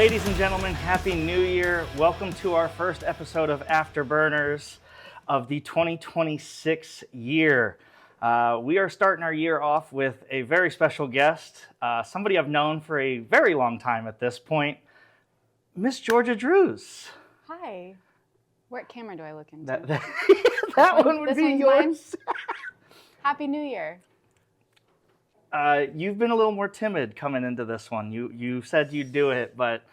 Ladies and gentlemen, Happy New Year. Welcome to our first episode of Afterburners of the 2026 year. We are starting our year off with a very special guest, somebody I've known for a very long time at this point, Miss Georgia Drews. Hi. What camera do I look into? That one would be yours. Happy New Year. You've been a little more timid coming into this one. You said you'd do it, but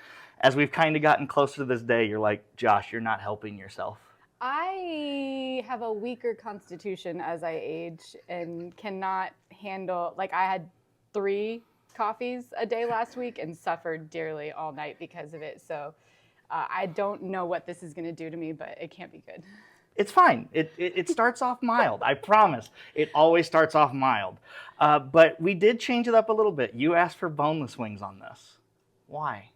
as we've kind of gotten closer to this day, you're like, Josh, you're not helping yourself. I have a weaker constitution as I age and cannot handle, I had 3 coffees a day last week and suffered dearly all night because of it. So I don't know what this is going to do to me, but it can't be good. It's fine. It starts off mild. I promise. It always starts off mild. But we did change it up a little bit. You asked for boneless wings on this. Why?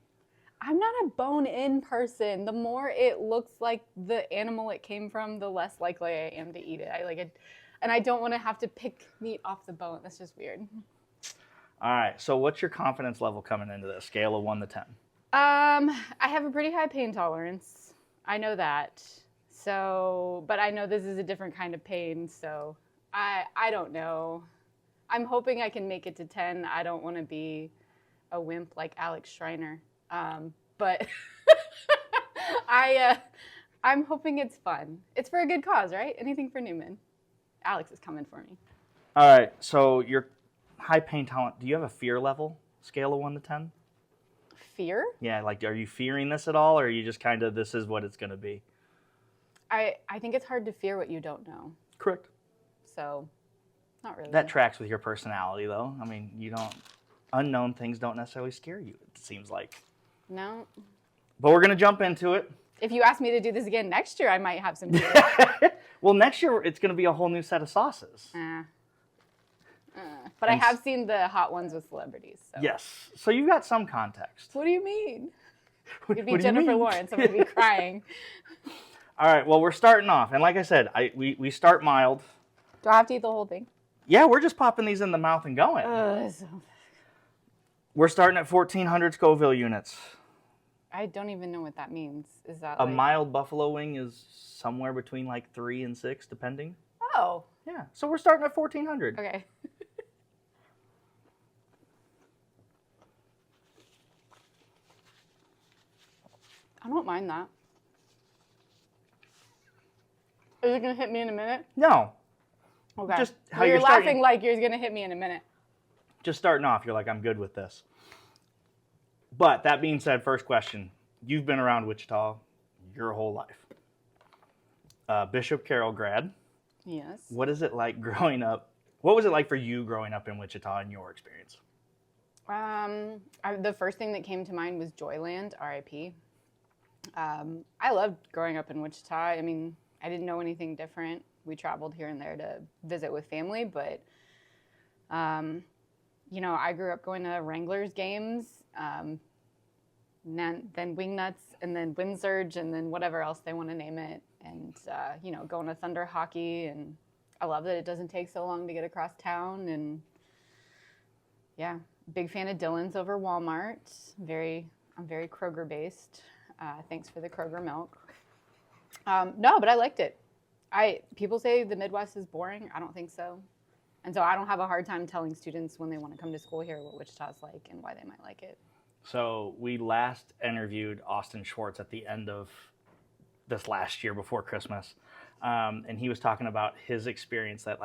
I'm not a bone-in person. The more it looks like the animal it came from, the less likely I am to eat it. I like it, and I don't want to have to pick meat off the bone. That's just weird. All right. So what's your confidence level coming into this scale of 1 to 10? I have a pretty high pain tolerance. I know that. So, but I know this is a different kind of pain, so I don't know. I'm hoping I can make it to 10. I don't want to be a wimp like Alex Schreiner. But I'm hoping it's fun. It's for a good cause, right? Anything for Newman. Alex is coming for me. All right. So your high pain tolerance, do you have a fear level scale of 1 to 10? Fear? Yeah. Like, are you fearing this at all, or are you just kind of, this is what it's going to be? I think it's hard to fear what you don't know. Correct. So, not really. That tracks with your personality, though. I mean, unknown things don't necessarily scare you, it seems like. No. But we're going to jump into it. If you ask me to do this again next year, I might have some fear. Well, next year, it's going to be a whole new set of sauces. But I have seen the hot ones with celebrities. So. Yes. So you've got some context. What do you mean? You'd be Jennifer Lawrence. I'm going to be crying. All right, well, we're starting off. And like I said, we start mild. Do I have to eat the whole thing? Yeah, we're just popping these in the mouth and going. We're starting at 1,400 Scoville units. I don't even know what that means. Is that a mild buffalo wing is somewhere between like 3 and 6, depending. Oh. Yeah, so we're starting at 1,400. Okay. I don't mind that. Is it going to hit me in a minute? No. Okay. Just how you're starting. Laughing like you're going to hit me in a minute. Just starting off, you're like, I'm good with this. But that being said, first question. You've been around Wichita your whole life. Bishop Carroll grad. Yes. What is it like growing up? What was it like for you growing up in Wichita in your experience? The first thing that came to mind was Joyland, RIP. I loved growing up in Wichita. I mean, I didn't know anything different. We traveled here and there to visit with family, but, I grew up going to Wranglers games, then Wingnuts, and then Windsurge, and then whatever else they want to name it, and, going to Thunder Hockey, and I love that it doesn't take so long to get across town, and, yeah, big fan of Dillon's over Walmart. I'm very Kroger-based. Thanks for the Kroger milk. No, but I liked it. People say the Midwest is boring. I don't think so. And so I don't have a hard time telling students when they want to come to school here what Wichita's like and why they might like it. So we last interviewed Austin Schwartz at the end of this last year before Christmas. And he was talking about his experience that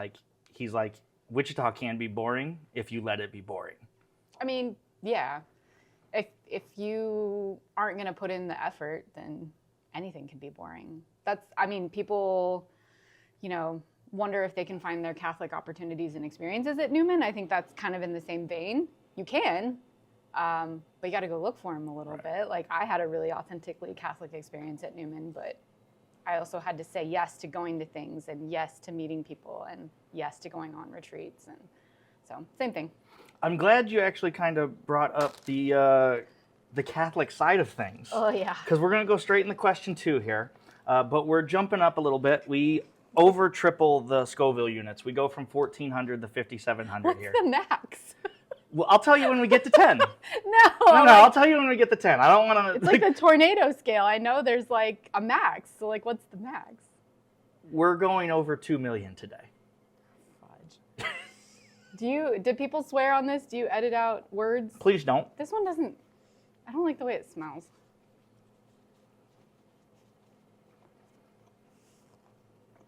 he's like, Wichita can be boring if you let it be boring. I mean, yeah. If you aren't going to put in the effort, then anything can be boring. People, wonder if they can find their Catholic opportunities and experiences at Newman. I think that's kind of in the same vein. You can, but you got to go look for them a little bit. Like, I had a really authentically Catholic experience at Newman, but I also had to say yes to going to things and yes to meeting people and yes to going on retreats. And so, same thing. I'm glad you actually kind of brought up the Catholic side of things. Oh, yeah. Because we're going to go straight into question 2 here. But we're jumping up a little bit. We over triple the Scoville units. We go from 1,400 to 5,700 here. What's the max? Well, I'll tell you when we get to 10. No, I'll tell you when we get to 10. I don't want to. It's like the tornado scale. I know there's like a max. So like, what's the max? We're going over 2 million today. Fudge. Do people swear on this? Do you edit out words? Please don't. This one doesn't. I don't like the way it smells.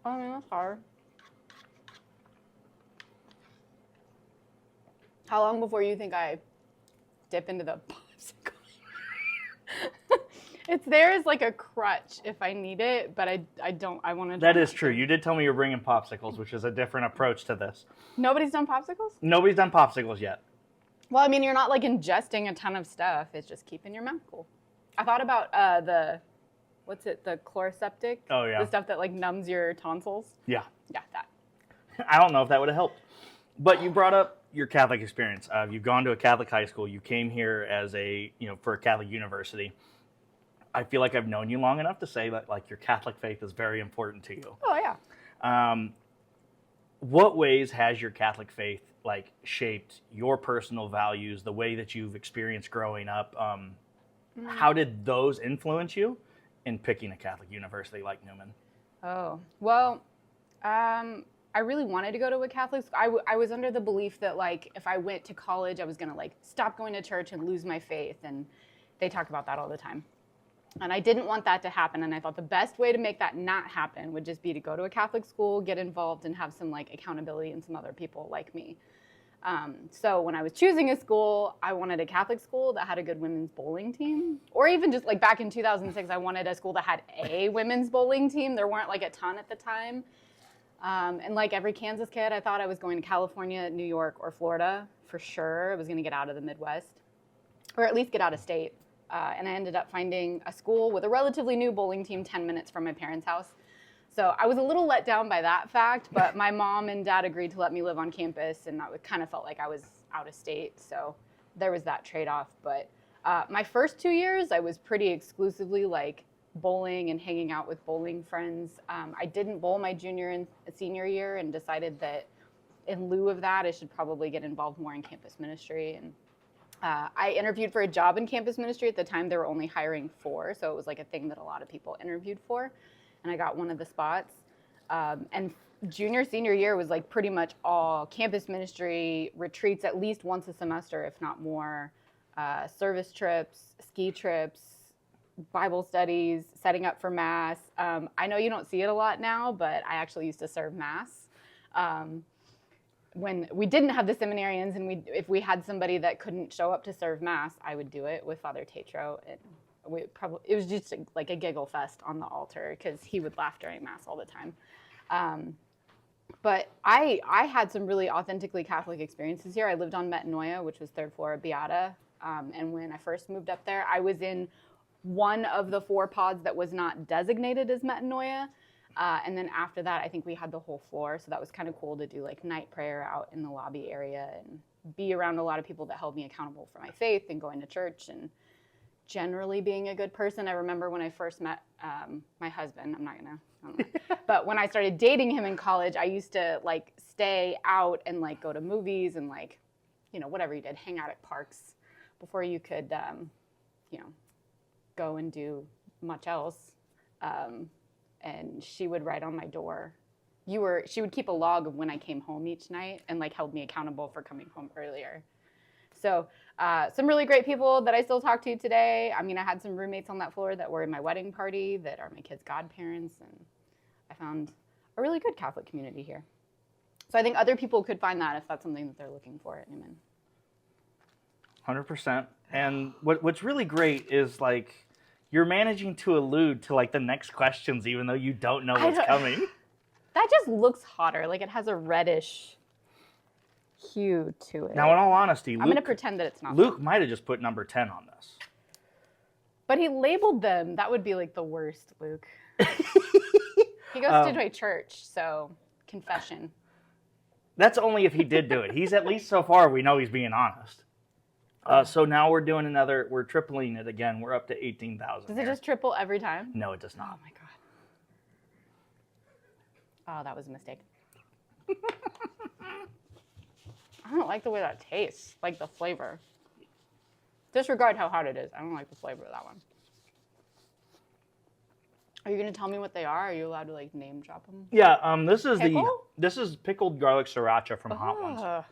I mean, that's hard. How long before you think I dip into the popsicle? It's there as like a crutch if I need it, but I don't. I want to. That is true. You did tell me you're bringing popsicles, which is a different approach to this. Nobody's done popsicles? Nobody's done popsicles yet. Well, I mean, you're not like ingesting a ton of stuff. It's just keeping your mouth cool. I thought about the chloroseptic? Oh, yeah. The stuff that like numbs your tonsils? Yeah. Yeah, that. I don't know if that would have helped. But you brought up your Catholic experience. You've gone to a Catholic high school. You came here as for a Catholic university. I feel like I've known you long enough to say that like your Catholic faith is very important to you. Oh, yeah. What ways has your Catholic faith like shaped your personal values, the way that you've experienced growing up? How did those influence you in picking a Catholic university like Newman? Oh, well, I really wanted to go to a Catholic school. I was under the belief that like if I went to college, I was going to like stop going to church and lose my faith. And they talk about that all the time. And I didn't want that to happen. And I thought the best way to make that not happen would just be to go to a Catholic school, get involved, and have some like accountability and some other people like me. So when I was choosing a school, I wanted a Catholic school that had a good women's bowling team. Or even just like back in 2006, I wanted a school that had a women's bowling team. There weren't like a ton at the time. And like every Kansas kid, I thought I was going to California, New York, or Florida for sure. I was going to get out of the Midwest, or at least get out of state. And I ended up finding a school with a relatively new bowling team 10 minutes from my parents' house. So I was a little let down by that fact, but my mom and dad agreed to let me live on campus, and I kind of felt like I was out of state. So there was that trade-off. But my first 2 years, I was pretty exclusively like bowling and hanging out with bowling friends. I didn't bowl my junior and senior year and decided that in lieu of that, I should probably get involved more in campus ministry. And I interviewed for a job in campus ministry. At the time, they were only hiring 4, so it was like a thing that a lot of people interviewed for. And I got one of the spots. And junior, senior year was like pretty much all campus ministry retreats at least once a semester, if not more, service trips, ski trips, Bible studies, setting up for Mass. I know you don't see it a lot now, but I actually used to serve Mass. When we didn't have the seminarians and if we had somebody that couldn't show up to serve Mass, I would do it with Father Tatro. And it was just like a giggle fest on the altar because he would laugh during Mass all the time. But I had some really authentically Catholic experiences here. I lived on Metanoia, which was 3rd floor of Beata. And when I first moved up there, I was in one of the 4 pods that was not designated as Metanoia. And then after that, I think we had the whole floor. So that was kind of cool to do like night prayer out in the lobby area and be around a lot of people that held me accountable for my faith and going to church and generally being a good person. I remember when I first met my husband, I don't know. But when I started dating him in college, I used to like stay out and like go to movies and like, whatever you did, hang out at parks before you could, go and do much else. And she would write on my door. She would keep a log of when I came home each night and like held me accountable for coming home earlier. So some really great people that I still talk to today. I mean, I had some roommates on that floor that were in my wedding party that are my kids' godparents, and I found a really good Catholic community here. So I think other people could find that if that's something that they're looking for at Newman. 100%. And what's really great is like you're managing to allude to like the next questions, even though you don't know what's coming. That just looks hotter. Like it has a reddish hue to it. Now, in all honesty, I'm going to pretend that it's not. Luke might have just put number 10 on this. But he labeled them. That would be like the worst, Luke. He goes to a church, so confession. That's only if he did do it. He's at least so far, we know he's being honest. So now we're tripling it again. We're up to 18,000. Does it just triple every time? No, it does not. Oh my God. Oh, that was a mistake. I don't like the way that tastes, like the flavor. Disregard how hot it is. I don't like the flavor of that one. Are you gonna tell me what they are? Are you allowed to like name drop them? Yeah, this is pickled garlic sriracha from Hot Ones.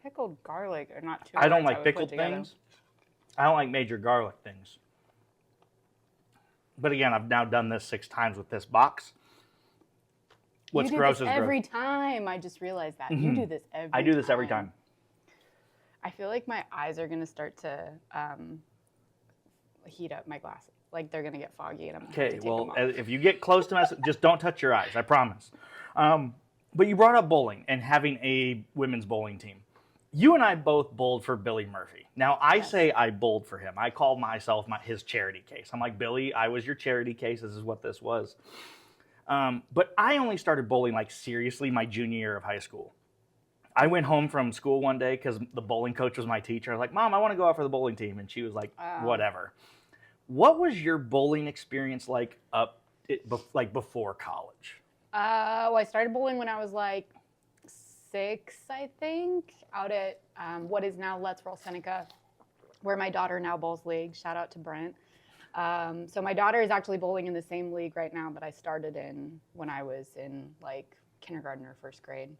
Pickled garlic are not too. I don't words like would pickled put together. things. I don't like major garlic things. But again, I've now done this 6 times with this box. What's you do gross this is every gross. time. I just realized that. You do this every time. I do this every time. I feel like my eyes are gonna start to heat up my glasses. Like they're gonna get foggy, and I'm gonna have Okay, to take well, them off. if you get close to us, just don't touch your eyes. I promise. But you brought up bowling and having a women's bowling team. You and I both bowled for Billy Murphy. Now, I say I bowled for him. I call myself his charity case. I'm like, Billy, I was your charity case. This is what this was. But I only started bowling like seriously my junior year of high school. I went home from school one day because the bowling coach was my teacher. I was like, Mom, I want to go out for the bowling team. And she was like, whatever. What was your bowling experience like before college? Well, I started bowling when I was like 6, I think, out at what is now Let's Roll Seneca, where my daughter now bowls league. Shout out to Brent. So my daughter is actually bowling in the same league right now that I started in when I was in like kindergarten or first grade.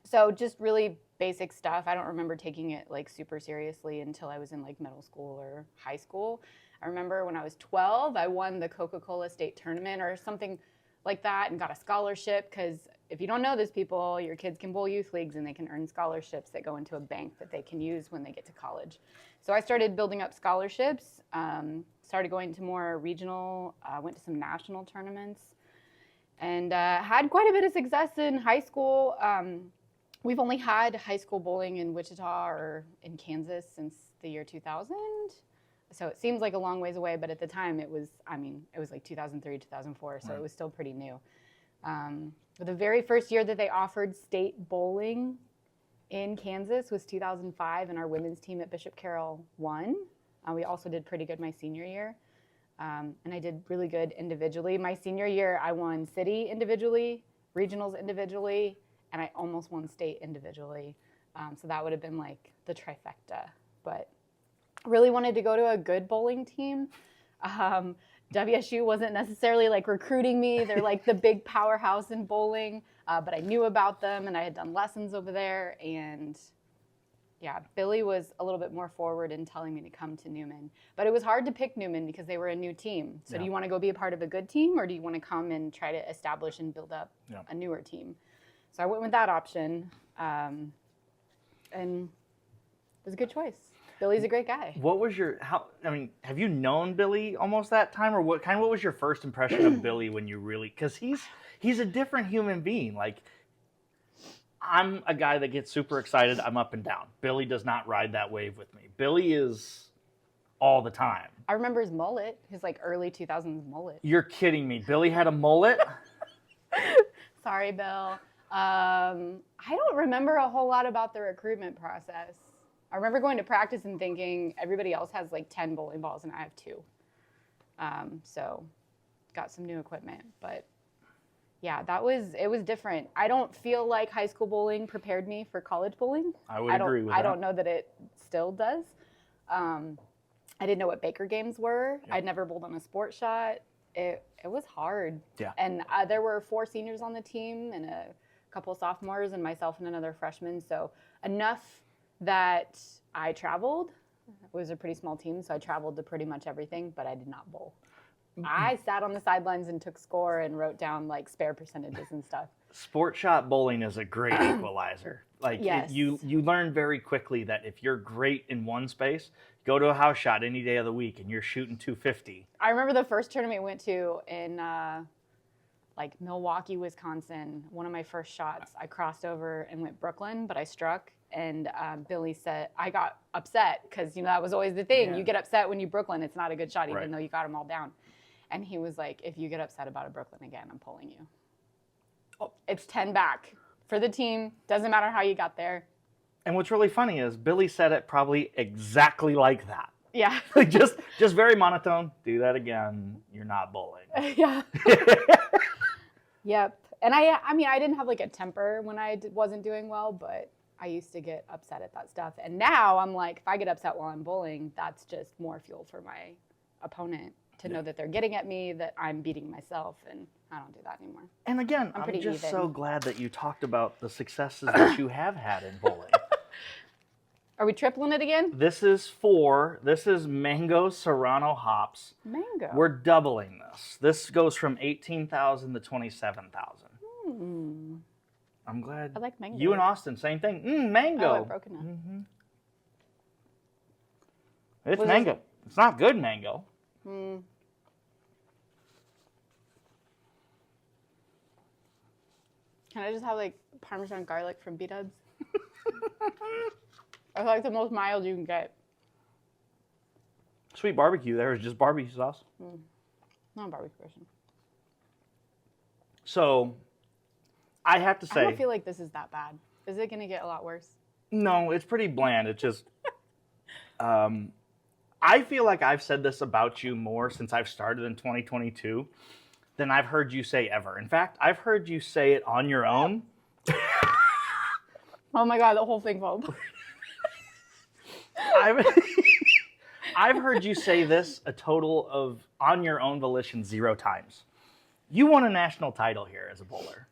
So just really basic stuff. I don't remember taking it like super seriously until I was in like middle school or high school. I remember when I was 12, I won the Coca-Cola state tournament or something like that and got a scholarship because if you don't know this, people, your kids can bowl youth leagues and they can earn scholarships that go into a bank that they can use when they get to college. So I started building up scholarships, started going to more regional, went to some national tournaments, and had quite a bit of success in high school. We've only had high school bowling in Wichita or in Kansas since the year 2000. So it seems like a long ways away, but at the time it was like 2003, 2004, so It was still pretty new. The very first year that they offered state bowling in Kansas was 2005, and our women's team at Bishop Carroll won. We also did pretty good my senior year, and I did really good individually. My senior year, I won city individually, regionals individually, and I almost won state individually. So that would have been like the trifecta, but really wanted to go to a good bowling team. WSU wasn't necessarily like recruiting me. They're like the big powerhouse in bowling, but I knew about them and I had done lessons over there. And yeah, Billy was a little bit more forward in telling me to come to Newman. But it was hard to pick Newman because they were a new team. So do you want to go be a part of a good team or do you want to come and try to establish and build up a newer team? So I went with that option, and it was a good choice. Billy's a great guy. What was have you known Billy almost that time, or what was your first impression of Billy when you really, because he's a different human being. Like, I'm a guy that gets super excited, I'm up and down. Billy does not ride that wave with me. Billy is all the time. I remember his mullet, his like early 2000s mullet. You're kidding me. Billy had a mullet? Sorry, Bill. I don't remember a whole lot about the recruitment process. I remember going to practice and thinking everybody else has like 10 bowling balls and I have 2. So got some new equipment, but yeah, it was different. I don't feel like high school bowling prepared me for college bowling. I would agree with that. I don't know that it still does. I didn't know what Baker games were. Yep. I'd never bowled on a sport shot. It was hard. Yeah. And there were 4 seniors on the team and a couple of sophomores and myself and another freshman. So enough that I traveled. It was a pretty small team, so I traveled to pretty much everything, but I did not bowl. I sat on the sidelines and took score and wrote down like spare percentages and stuff. Sport shot bowling is a great equalizer. Like yes. you learn very quickly that if you're great in one space, go to a house shot any day of the week and you're shooting 250. I remember the first tournament we went to in like Milwaukee, Wisconsin. One of my first shots, I crossed over and went Brooklyn, but I struck. And Billy said, I got upset because, that was always the thing. Yeah. You get upset when you Brooklyn. It's not a good shot, even though you got them all down. And he was like, if you get upset about a Brooklyn again, I'm pulling you. Oh. It's 10 back for the team. Doesn't matter how you got there. And what's really funny is Billy said it probably exactly like that. Yeah. just very monotone. Do that again. You're not bowling. Yeah. Yep. And I mean, I didn't have like a temper when I wasn't doing well, but I used to get upset at that stuff. And now I'm like, if I get upset while I'm bowling, that's just more fuel for my opponent to know that they're getting at me, that I'm beating myself, and I don't do that anymore. And again, I'm pretty just even. so glad that you talked about the successes that you have had in bowling. Are we tripling it again? This is mango Serrano hops. Mango. We're doubling this. This goes from 18,000 to 27,000. I'm glad. I like mango. You and Austin, same thing. Mango. Oh, I've broken it. Mm-hmm. It's mango. It's not good mango. Can I just have like Parmesan garlic from B-Dubs? It's like the most mild you can get. Sweet barbecue there is just barbecue sauce. Not a barbecue person. So, I have to say... I don't feel like this is that bad. Is it going to get a lot worse? No, it's pretty bland. It's just... I feel like I've said this about you more since I've started in 2022 than I've heard you say ever. In fact, I've heard you say it on your own. Oh my God, the whole thing fell apart. I've heard you say this a total of, on your own volition, 0 times. You won a national title here as a bowler.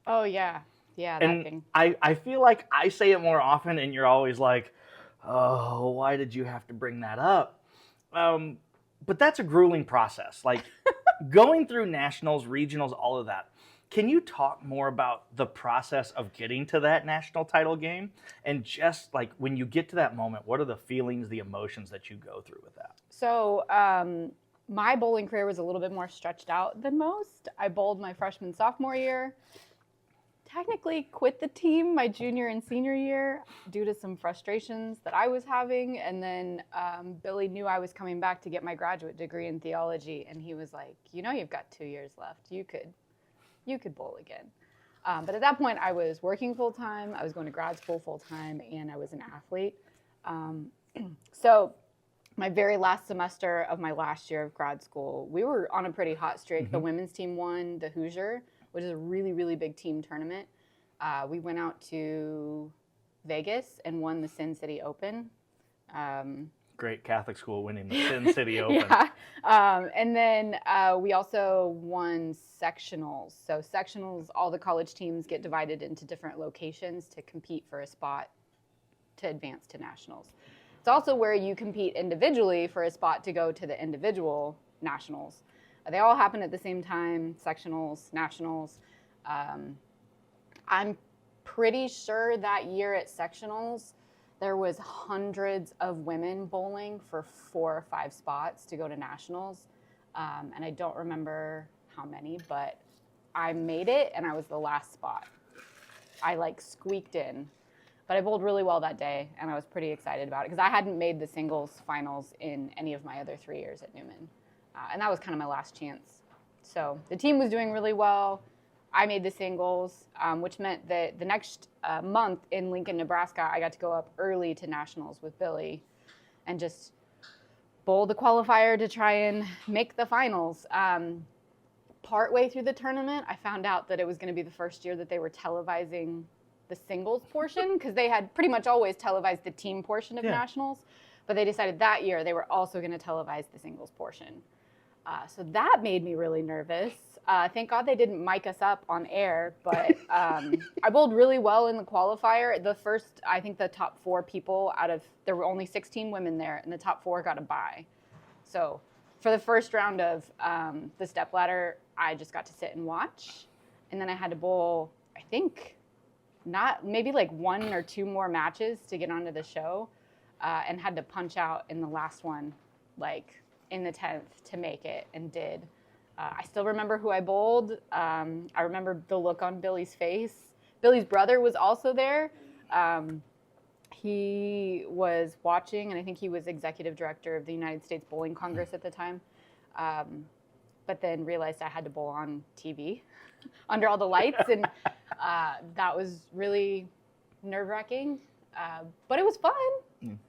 Oh, yeah. Yeah, that thing. I feel like I say it more often, and you're always like, oh, why did you have to bring that up? But that's a grueling process. Like, going through nationals, regionals, all of that. Can you talk more about the process of getting to that national title game? And just like when you get to that moment, what are the feelings, the emotions that you go through with that? So my bowling career was a little bit more stretched out than most. I bowled my freshman, sophomore year. Technically quit the team my junior and senior year due to some frustrations that I was having. And then Billy knew I was coming back to get my graduate degree in theology. And he was like, you know, you've got 2 years left. You could bowl again. But at that point, I was working full-time, I was going to grad school full-time, and I was an athlete. So my very last semester of my last year of grad school, we were on a pretty hot streak. The women's team won the Hoosier, which is a really, really big team tournament. We went out to Vegas and won the Sin City Open. Great Catholic school winning the Sin City Open. Yeah. And then we also won sectionals. So sectionals, all the college teams get divided into different locations to compete for a spot to advance to nationals. It's also where you compete individually for a spot to go to the individual nationals. They all happen at the same time, sectionals, nationals. I'm pretty sure that year at sectionals, there was hundreds of women bowling for 4 or 5 spots to go to nationals. And I don't remember how many, but I made it and I was the last spot. I like squeaked in, but I bowled really well that day and I was pretty excited about it because I hadn't made the singles finals in any of my other 3 years at Newman. And that was kind of my last chance. So the team was doing really well. I made the singles, which meant that the next month in Lincoln, Nebraska, I got to go up early to nationals with Billy and just bowl the qualifier to try and make the finals. Partway through the tournament, I found out that it was going to be the first year that they were televising the singles portion because they had pretty much always televised the team portion of nationals, but they decided that year they were also going to televise the singles portion. So that made me really nervous. Thank God they didn't mic us up on air, but I bowled really well in the qualifier. I think the top 4 people there were only 16 women there, and the top 4 got a bye. So for the first round of the stepladder, I just got to sit and watch. And then I had to bowl, I think, maybe like 1 or 2 more matches to get onto the show, and had to punch out in the last one, like in the 10th to make it, and did. I still remember who I bowled. I remember the look on Billy's face. Billy's brother was also there. He was watching, and I think he was executive director of the United States Bowling Congress at the time. But then realized I had to bowl on TV under all the lights, and that was really nerve-wracking. But it was fun.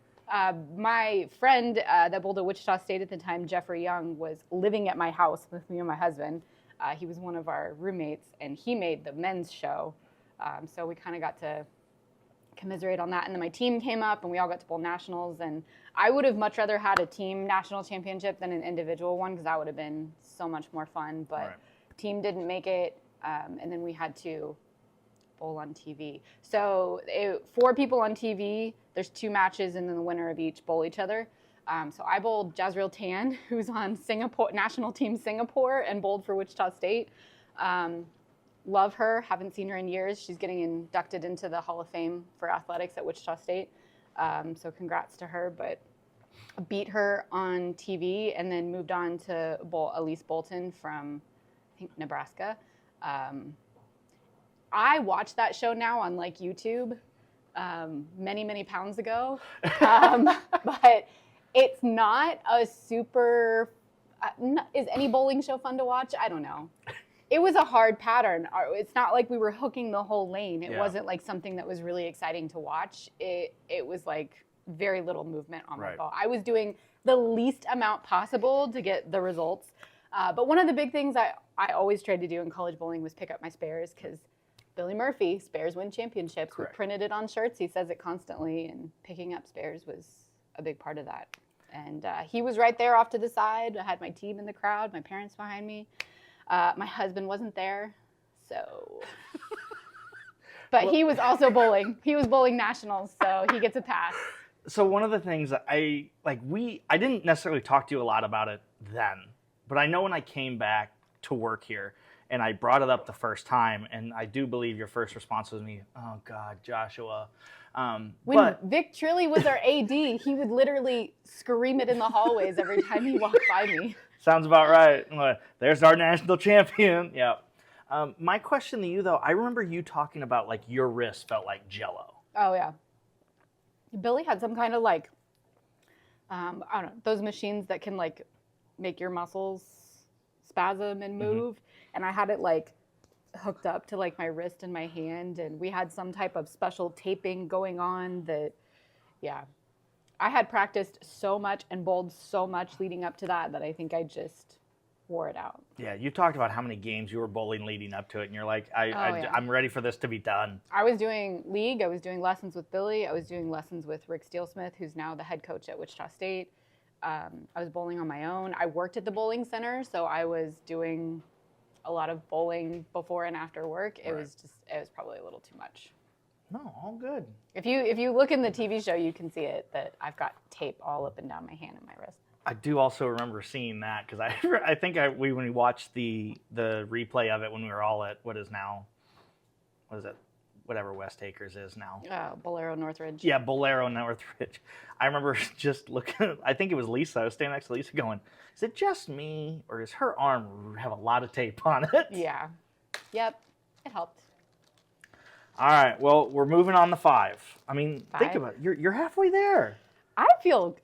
My friend that bowled at Wichita State at the time, Jeffrey Young, was living at my house with me and my husband. He was one of our roommates, and he made the men's show. So we kind of got to commiserate on that. And then my team came up, and we all got to bowl nationals. And I would have much rather had a team national championship than an individual one, because that would have been so much more fun. But team didn't make it, and then we had to bowl on TV. So 4 people on TV, there's 2 matches, and then the winner of each bowl each other. So I bowled Jazreel Tan, who's on Singapore national team Singapore, and bowled for Wichita State. Love her. Haven't seen her in years. She's getting inducted into the Hall of Fame for athletics at Wichita State. So congrats to her. But beat her on TV, and then moved on to bowl Elise Bolton from, I think, Nebraska. I watched that show now on like YouTube many, many pounds ago. But it's not a super, is any bowling show fun to watch? I don't know. It was a hard pattern. It's not like we were hooking the whole lane. It wasn't like something that was really exciting to watch. It was like very little movement on my ball. I was doing the least amount possible to get the results. But one of the big things I always tried to do in college bowling was pick up my spares, because Billy Murphy, spares win championships. We printed it on shirts. He says it constantly, and picking up spares was a big part of that. And he was right there off to the side. I had my team in the crowd, my parents behind me. My husband wasn't there, so. But he was also bowling. He was bowling nationals, so he gets a pass. So one of the things that I didn't necessarily talk to you a lot about it then, but I know when I came back to work here and I brought it up the first time, and I do believe your first response was me, oh God, Joshua. When Vic Trilly was our AD, he would literally scream it in the hallways every time he walked by me. Sounds about right. There's our national champion. Yeah. My question to you, though, I remember you talking about like your wrist felt like Jell-O. Oh, yeah. Billy had some kind of like, I don't know, those machines that can like make your muscles spasm and move. And I had it like hooked up to like my wrist and my hand. And we had some type of special taping going on that, I had practiced so much and bowled so much leading up to that I think I just wore it out. Yeah, you talked about how many games you were bowling leading up to it, and you're like, I'm ready for this to be done. I was doing league. I was doing lessons with Billy. I was doing lessons with Rick Steelsmith, who's now the head coach at Wichita State. I was bowling on my own. I worked at the bowling center, so I was doing a lot of bowling before and after work. It was probably a little too much. No, all good. If you look in the TV show, you can see it, that I've got tape all up and down my hand and my wrist. I do also remember seeing that, because I think when we watched the replay of it when we were all at whatever West Acres is now. Bolero Northridge. Yeah, Bolero Northridge. I remember just looking, I think it was Lisa. I was standing next to Lisa going, is it just me, or does her arm have a lot of tape on it? Yeah. Yep. It helped. All right. Well, we're moving on to 5. I mean, think about it. You're halfway there. I feel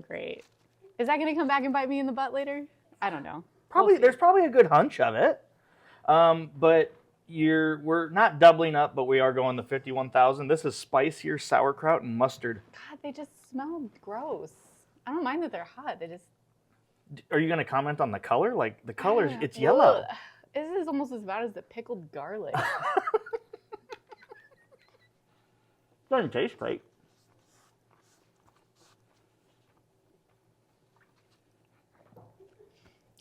great. Is that going to come back and bite me in the butt later? I don't know. Probably. There's probably a good hunch of it. But we're not doubling up, but we are going to 51,000. This is spicier sauerkraut and mustard. God, they just smell gross. I don't mind that they're hot. They just. Are you going to comment on the color? Like the color, it's yellow. This is almost as bad as the pickled garlic. Doesn't taste great.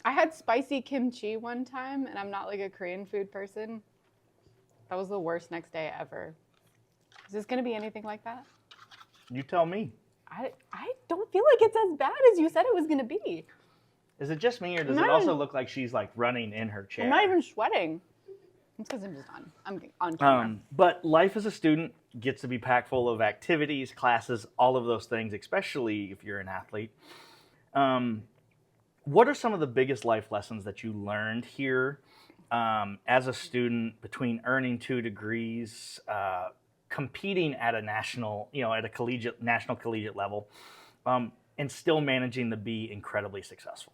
I had spicy kimchi one time, and I'm not like a Korean food person. That was the worst next day ever. Is this going to be anything like that? You tell me. I don't feel like it's as bad as you said it was going to be. Is it just me, or does it also look like she's like running in her chair? I'm not even sweating. It's because I'm just I'm on camera. But life as a student gets to be packed full of activities, classes, all of those things, especially if you're an athlete. What are some of the biggest life lessons that you learned here as a student, between earning 2 degrees, competing at a national, at a national collegiate level, and still managing to be incredibly successful?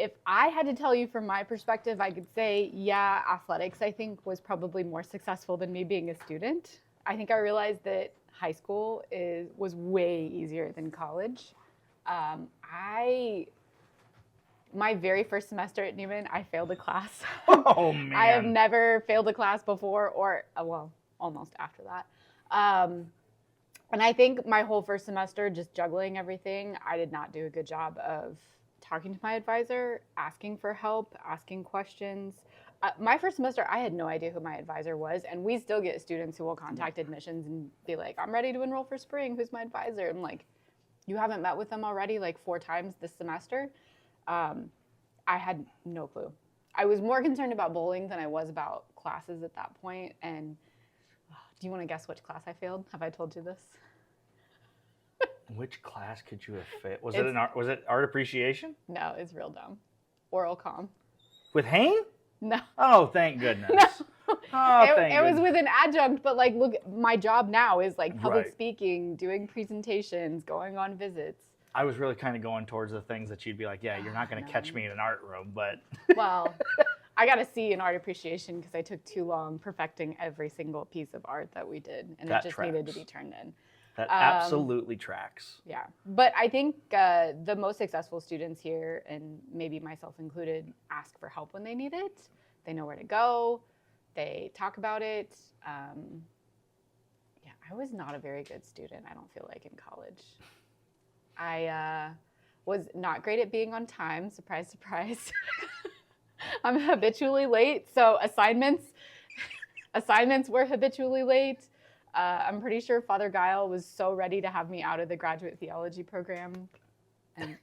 If I had to tell you from my perspective, I could say, athletics, I think, was probably more successful than me being a student. I think I realized that high school was way easier than college. I my very first semester at Newman, I failed a class. Oh, man. I have never failed a class before, or, well, almost after that. And I think my whole first semester, just juggling everything, I did not do a good job of talking to my advisor, asking for help, asking questions. My first semester, I had no idea who my advisor was, and we still get students who will contact admissions and be like, I'm ready to enroll for spring, who's my advisor? I'm like, you haven't met with them already like 4 times this semester? I had no clue. I was more concerned about bowling than I was about classes at that point. And do you want to guess which class I failed? Have I told you this? Which class could you have failed? Was it art appreciation? No, it's real dumb. Oral comm. With Hayne? No. Oh, thank goodness. No. Oh, it was with an adjunct, but like, look, my job now is like public Right. speaking, doing presentations, going on visits. I was really kind of going towards the things that you'd be like, yeah, you're not going to catch me in an art room, but Well, I got a C in art appreciation because I took too long perfecting every single piece of art that we did, and That it just needed to tracks. be turned in. that absolutely tracks. Yeah, but I think the most successful students here, and maybe myself included, ask for help when they need it. They know where to go. They talk about it. Yeah, I was not a very good student, I don't feel like, in college. I was not great at being on time. Surprise, surprise. I'm habitually late, so assignments were habitually late. I'm pretty sure Father Guile was so ready to have me out of the graduate theology program, and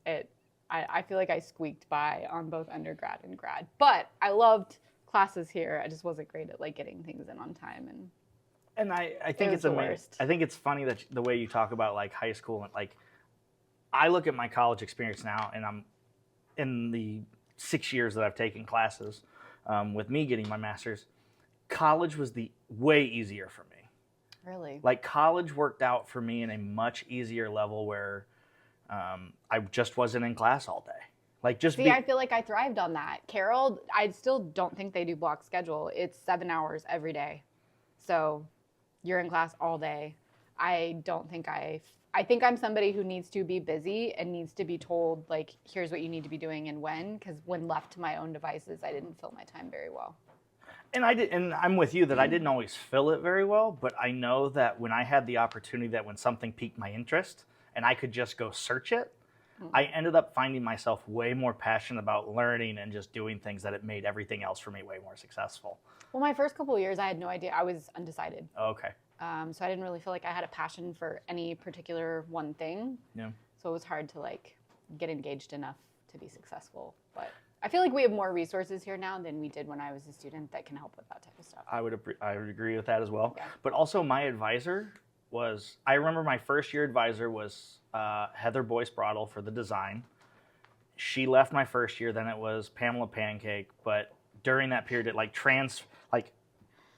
I feel like I squeaked by on both undergrad and grad. But I loved classes here. I just wasn't great at like getting things in on time. And I think was it's the amazing. worst. I think it's funny that the way you talk about like high school and like, I look at my college experience now, and I'm in the 6 years that I've taken classes, with me getting my master's. College was the way easier for me. Really? Like college worked out for me in a much easier level where I just wasn't in class all day. Like just See, I feel like I thrived on that. Carroll, I still don't think they do block schedule. It's 7 hours every day. So you're in class all day. I think I'm somebody who needs to be busy and needs to be told, like, here's what you need to be doing and when, because when left to my own devices, I didn't fill my time very well. And I'm with you that I didn't always fill it very well, but I know that when I had the opportunity, that when something piqued my interest and I could just go search it, I ended up finding myself way more passionate about learning and just doing things, that it made everything else for me way more successful. Well, my first couple of years, I had no idea. I was undecided. Okay. So I didn't really feel like I had a passion for any particular one thing. Yeah. So it was hard to like get engaged enough to be successful. But I feel like we have more resources here now than we did when I was a student that can help with that type of stuff. I would agree with that as well. Yeah. But also my advisor I remember my first year advisor was Heather Boyce Brattle for the design. She left my first year, then it was Pamela Pancake. But during that period, it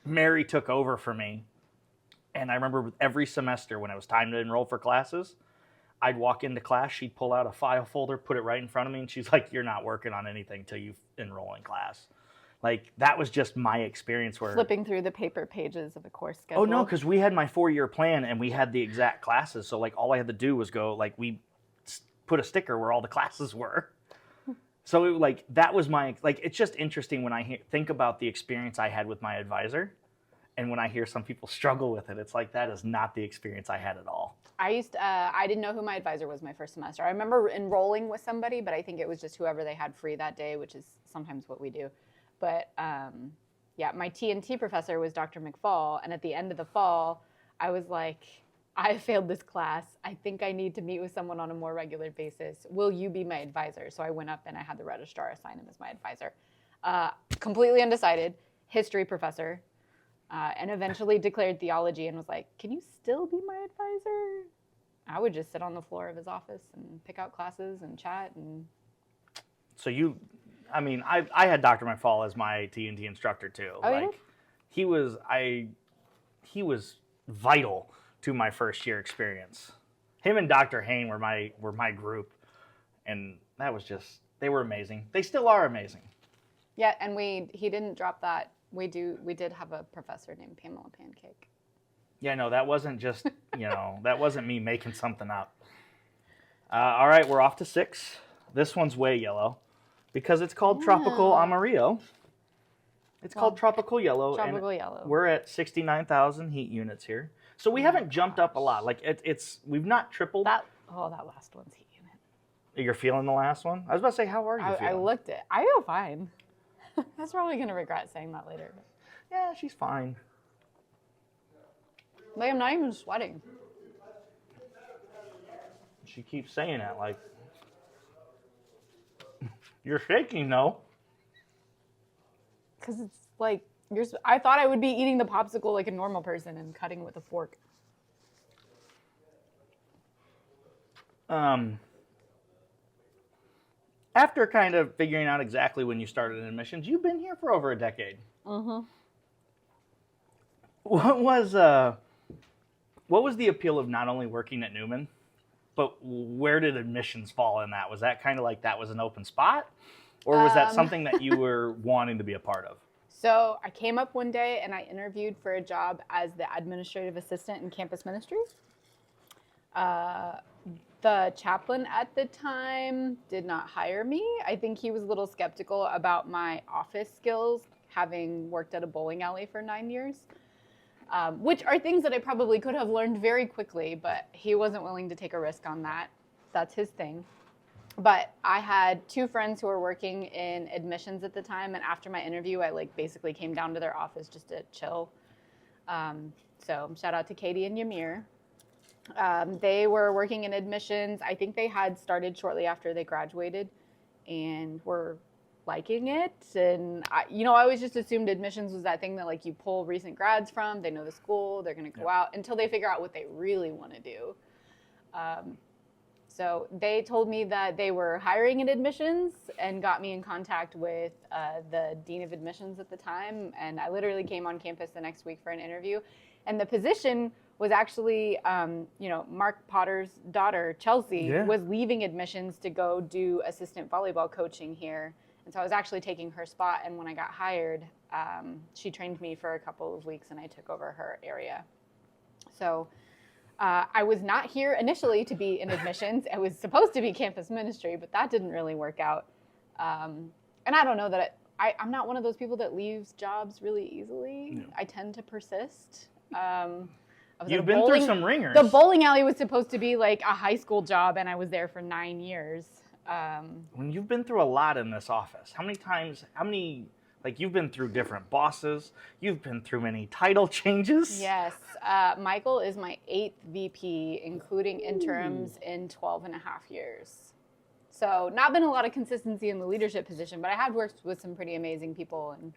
Mary took over for me. And I remember every semester when it was time to enroll for classes, I'd walk into class, she'd pull out a file folder, put it right in front of me, and she's like, you're not working on anything till you enroll in class. Like, that was just my experience where... Flipping through the paper pages of a course schedule. Oh, no, because we had my 4-year plan, and we had the exact classes. So, like, all I had to do was go, like, we put a sticker where all the classes were. So, that was my... Like, it's just interesting when I think about the experience I had with my advisor. And when I hear some people struggle with it, it's like, that is not the experience I had at all. I didn't know who my advisor was my first semester. I remember enrolling with somebody, but I think it was just whoever they had free that day, which is sometimes what we do. But yeah, my T&T professor was Dr. McFall. And at the end of the fall, I was like, I failed this class. I think I need to meet with someone on a more regular basis. Will you be my advisor? So I went up and I had the registrar assign him as my advisor. Completely undecided, history professor. And eventually declared theology and was like, can you still be my advisor? I would just sit on the floor of his office and pick out classes and chat. And So I had Dr. McFall as my T&T instructor too. Oh, you did? He was vital to my first year experience. Him and Dr. Hayne were my group, and that was just, they were amazing. They still are amazing. yeah, and he didn't drop that. We did have a professor named Pamela Pancake. Yeah, no, that wasn't just, that wasn't me making something up. All right, we're off to 6. This one's way yellow because it's called Tropical Amarillo. It's called Tropical Yellow. Tropical Yellow. We're at 69,000 heat units here. So we haven't jumped up a lot. Like we've not tripled. That last one's heat unit. You're feeling the last one? I was about to say, how are you feeling? I looked it. I feel fine. That's probably going to regret saying that later. Yeah, she's fine. Like, I'm not even sweating. She keeps saying that, like, you're shaking, though. Because it's like, I thought I would be eating the popsicle like a normal person and cutting it with a fork. After kind of figuring out exactly when you started in admissions, you've been here for over a decade. Mm-hmm. What was the appeal of not only working at Newman, but where did admissions fall in that? Was that kind of like that was an open spot? Or was that something that you were wanting to be a part of? So I came up one day and I interviewed for a job as the administrative assistant in campus ministry. The chaplain at the time did not hire me. I think he was a little skeptical about my office skills, having worked at a bowling alley for 9 years, which are things that I probably could have learned very quickly, but he wasn't willing to take a risk on that. That's his thing. But I had 2 friends who were working in admissions at the time, and after my interview, I basically came down to their office just to chill. So shout out to Katie and Ymir. They were working in admissions. I think they had started shortly after they graduated and were liking it. And I always just assumed admissions was that thing that like you pull recent grads from. They know the school, they're going to go out until they figure out what they really want to do. So they told me that they were hiring in admissions and got me in contact with the dean of admissions at the time. And I literally came on campus the next week for an interview. And the position was actually, Mark Potter's daughter, Chelsea, was leaving admissions to go do assistant volleyball coaching here. And so I was actually taking her spot. And when I got hired, she trained me for a couple of weeks and I took over her area. So I was not here initially to be in admissions. I was supposed to be campus ministry, but that didn't really work out. And I don't know that I'm not one of those people that leaves jobs really easily. No. I tend to persist. You've been through some ringers. The bowling alley was supposed to be like a high school job, and I was there for 9 years. When you've been through a lot in this office, you've been through different bosses, you've been through many title changes. Yes. Michael is my 8th VP, including interims in 12 and a half years. So not been a lot of consistency in the leadership position, but I have worked with some pretty amazing people and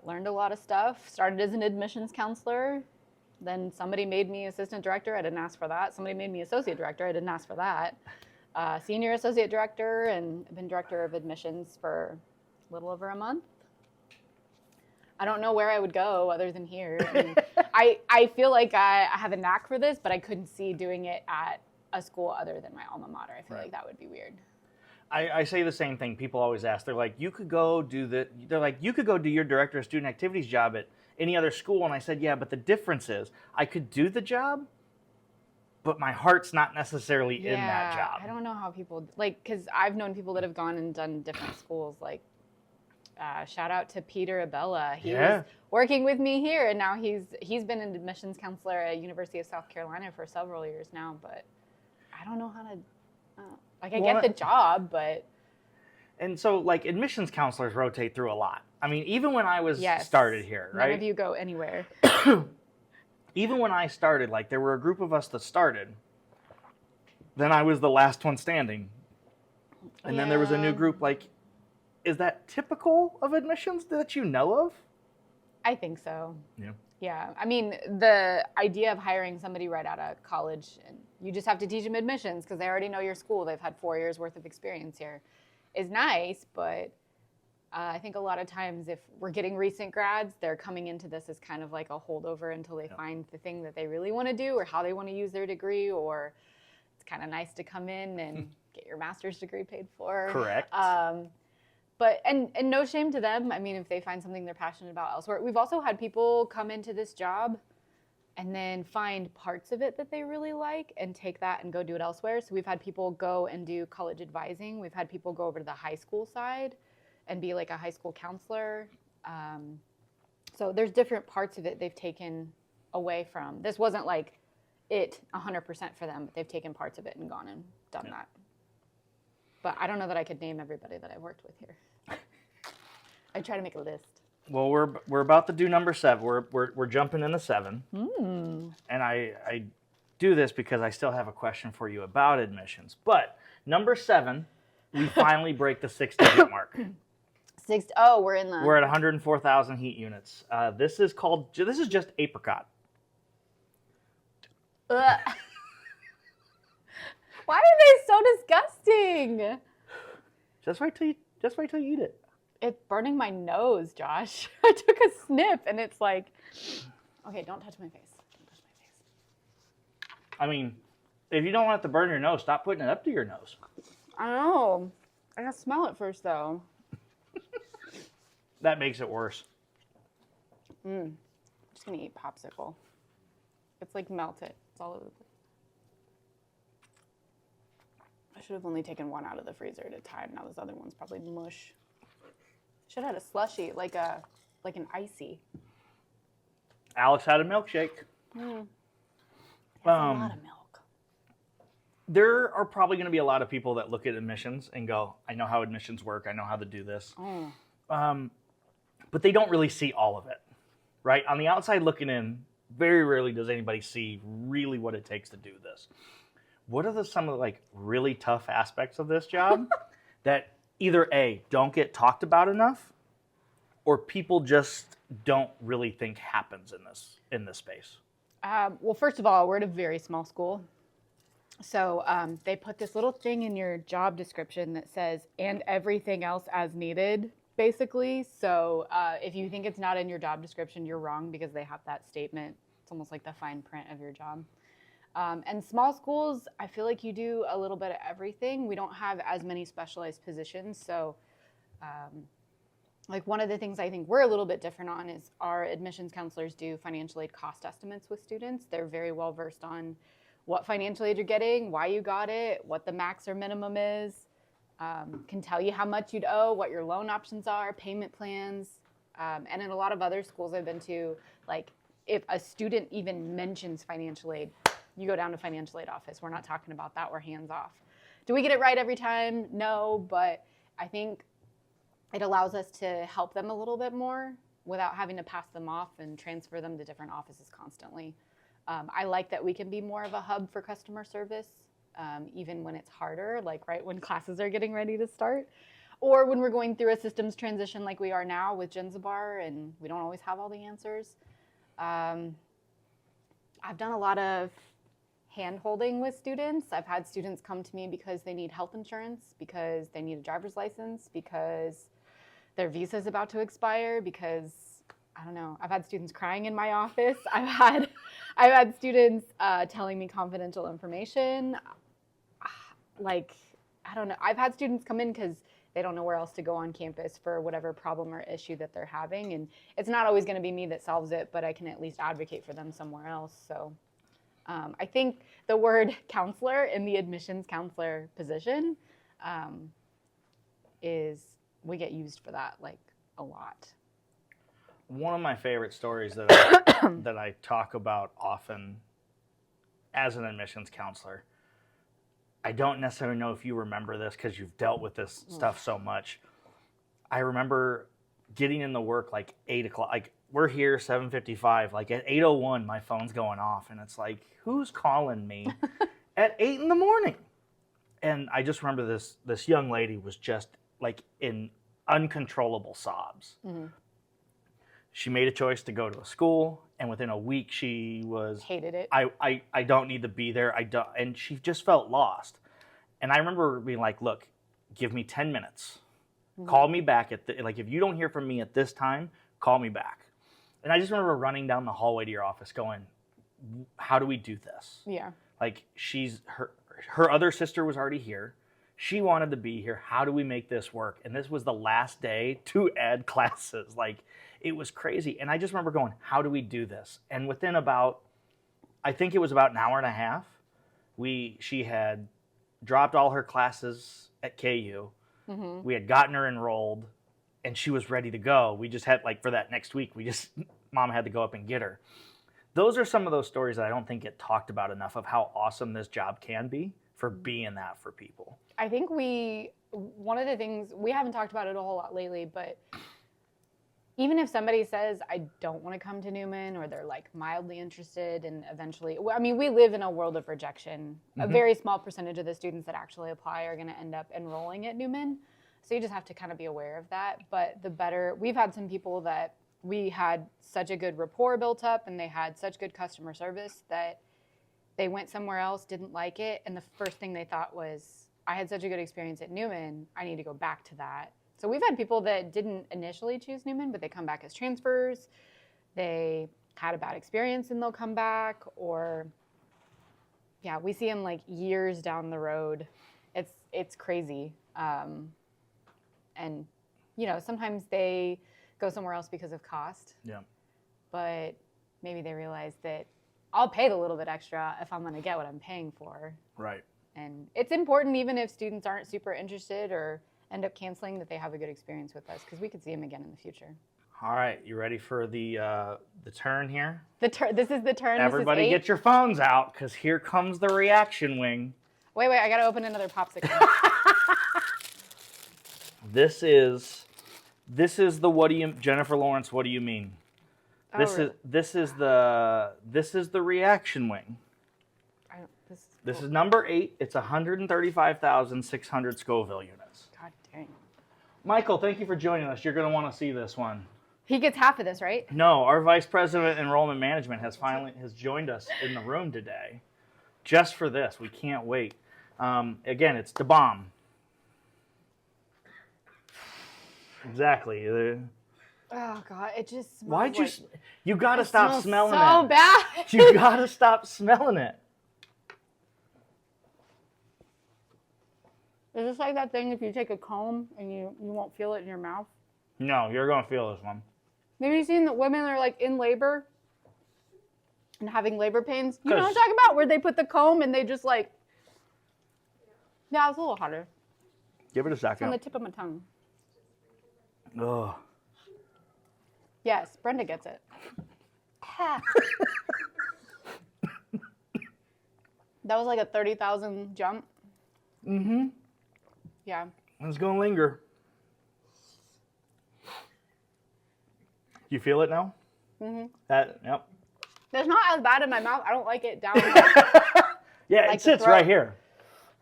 learned a lot of stuff. Started as an admissions counselor. Then somebody made me assistant director. I didn't ask for that. Somebody made me associate director. I didn't ask for that. Senior associate director, and I've been director of admissions for a little over a month. I don't know where I would go other than here. I mean, I feel like I have a knack for this, but I couldn't see doing it at a school other than my alma mater. I feel like that would be weird. I say the same thing. People always ask. They're like, you could go do your director of student activities job at any other school. And I said, yeah, but the difference is I could do the job, but my heart's not necessarily in that job. I don't know how people, because I've known people that have gone and done different schools, shout out to Peter Abella. He was working with me here, and now he's been an admissions counselor at University of South Carolina for several years now, but I don't know how to, I get the job, but. And so, admissions counselors rotate through a lot. I mean, even when I was started here, right? None of you go anywhere. Even when I started, there were a group of us that started. Then I was the last one standing. And then there was a new group. Is that typical of admissions that you know of? I think so. Yeah. Yeah. I mean, the idea of hiring somebody right out of college, and you just have to teach them admissions because they already know your school. They've had 4 years worth of experience here, is nice. But I think a lot of times if we're getting recent grads, they're coming into this as kind of like a holdover until they find the thing that they really want to do or how they want to use their degree, or it's kind of nice to come in and get your master's degree paid for. Correct. But no shame to them. I mean, if they find something they're passionate about elsewhere. We've also had people come into this job and then find parts of it that they really like and take that and go do it elsewhere. So we've had people go and do college advising. We've had people go over to the high school side and be like a high school counselor. So there's different parts of it they've taken away from. This wasn't like it 100% for them, but they've taken parts of it and gone and done that. But I don't know that I could name everybody that I've worked with here. I try to make a list. Well, we're about to do number 7. We're jumping into 7. And I do this because I still have a question for you about admissions. But number 7, we finally break the 6-digit mark. We're in the... We're at 104,000 heat units. This is just apricot. Why are they so disgusting? Just wait till you eat it. It's burning my nose, Josh. I took a sniff and it's like, okay, don't touch my face. Don't touch my face. I mean, if you don't want it to burn your nose, stop putting it up to your nose. I know. I gotta smell it first, though. That makes it worse. I'm just gonna eat popsicle. It's like melted. It's all over the place. I should have only taken one out of the freezer at a time. Now this other one's probably mush. Should have had a slushie, like an icy. Alex had a milkshake. That's a lot of milk. There are probably going to be a lot of people that look at admissions and go, I know how admissions work. I know how to do this. But they don't really see all of it, right? On the outside looking in, very rarely does anybody see really what it takes to do this. What are some of the like really tough aspects of this job that either A, don't get talked about enough, or people just don't really think happens in this space? Well, first of all, we're at a very small school. So they put this little thing in your job description that says, and everything else as needed, basically. So if you think it's not in your job description, you're wrong because they have that statement. It's almost like the fine print of your job. And small schools, I feel like you do a little bit of everything. We don't have as many specialized positions. So like one of the things I think we're a little bit different on is our admissions counselors do financial aid cost estimates with students. They're very well versed on what financial aid you're getting, why you got it, what the max or minimum is, can tell you how much you'd owe, what your loan options are, payment plans. And in a lot of other schools I've been to, like if a student even mentions financial aid, you go down to financial aid office. We're not talking about that. We're hands off. Do we get it right every time? No, but I think it allows us to help them a little bit more without having to pass them off and transfer them to different offices constantly. I like that we can be more of a hub for customer service, even when it's harder, like right when classes are getting ready to start, or when we're going through a systems transition like we are now with Genzabar and we don't always have all the answers. I've done a lot of hand-holding with students. I've had students come to me because they need health insurance, because they need a driver's license, because their visa is about to expire, because I don't know. I've had students crying in my office. I've had students telling me confidential information. Like, I don't know. I've had students come in because they don't know where else to go on campus for whatever problem or issue that they're having. And it's not always going to be me that solves it, but I can at least advocate for them somewhere else. So I think the word counselor in the admissions counselor position we get used for that like a lot. One of my favorite stories that I talk about often as an admissions counselor, I don't necessarily know if you remember this because you've dealt with this stuff so much. I remember getting in the work like 8 o'clock, like we're here 7:55, like at 8:01 my phone's going off and it's like, who's calling me at 8 in the morning? And I just remember this young lady was just like in uncontrollable sobs. Mm-hmm. She made a choice to go to a school, and within a week she was hated it. I don't need to be there. And she just felt lost. And I remember being like, look, give me 10 minutes. Mm-hmm. Call me back if you don't hear from me at this time, call me back. And I just remember running down the hallway to your office going, how do we do this? Yeah. Like her other sister was already here. She wanted to be here. How do we make this work? And this was the last day to add classes. Like, it was crazy. And I just remember going, how do we do this? And within about I think it was about an hour and a half. She had dropped all her classes at KU. Mm-hmm. We had gotten her enrolled, and she was ready to go. We just had, like, for that next week, Mom had to go up and get her. Those are some of those stories that I don't think get talked about enough of how awesome this job can be for being that for people. I think one of the things, we haven't talked about it a whole lot lately, but even if somebody says, I don't want to come to Newman, or they're like mildly interested and eventually, I mean, we live in a world of rejection. A very small percentage of the students that actually apply are going to end up enrolling at Newman. So you just have to kind of be aware of that. But we've had some people that we had such a good rapport built up and they had such good customer service that they went somewhere else, didn't like it. And the first thing they thought was, I had such a good experience at Newman, I need to go back to that. So we've had people that didn't initially choose Newman, but they come back as transfers. They had a bad experience and they'll come back. Or, yeah, we see them like years down the road. It's crazy. And, you know, sometimes they go somewhere else because of cost. Yeah. But maybe they realize that I'll pay the little bit extra if I'm going to get what I'm paying for. Right. And it's important, even if students aren't super interested or end up canceling, that they have a good experience with us, because we could see them again in the future. All right, you ready for the turn here? This is the turn. Everybody get your phones out, because here comes the reaction wing. Wait, I got to open another popsicle. This is the Jennifer Lawrence, what do you mean? This is the reaction wing. This is number 8. It's 135,600 Scoville units. God dang. Michael, thank you for joining us. You're going to want to see this one. He gets half of this, right? No, our Vice President of Enrollment Management has joined us in the room today just for this. We can't wait. Again, it's the bomb. Exactly. Oh God, it just smells. Why'd you? You gotta stop smelling it. So bad. You gotta stop smelling it. Is this like that thing if you take a comb and you won't feel it in your mouth? No, you're gonna feel this one. Maybe you've seen that women are like in labor and having labor pains. You know what I'm talking about? Where they put the comb and they just like. Yeah, it's a little hotter. Give it a second. It's on the tip of my tongue. Ugh. Yes, Brenda gets it. That was like a 30,000 jump. Mm-hmm. Yeah. It's gonna linger. You feel it now? Mm-hmm. Yep. It's not as bad in my mouth. I don't like it down. Yeah, like it sits right here.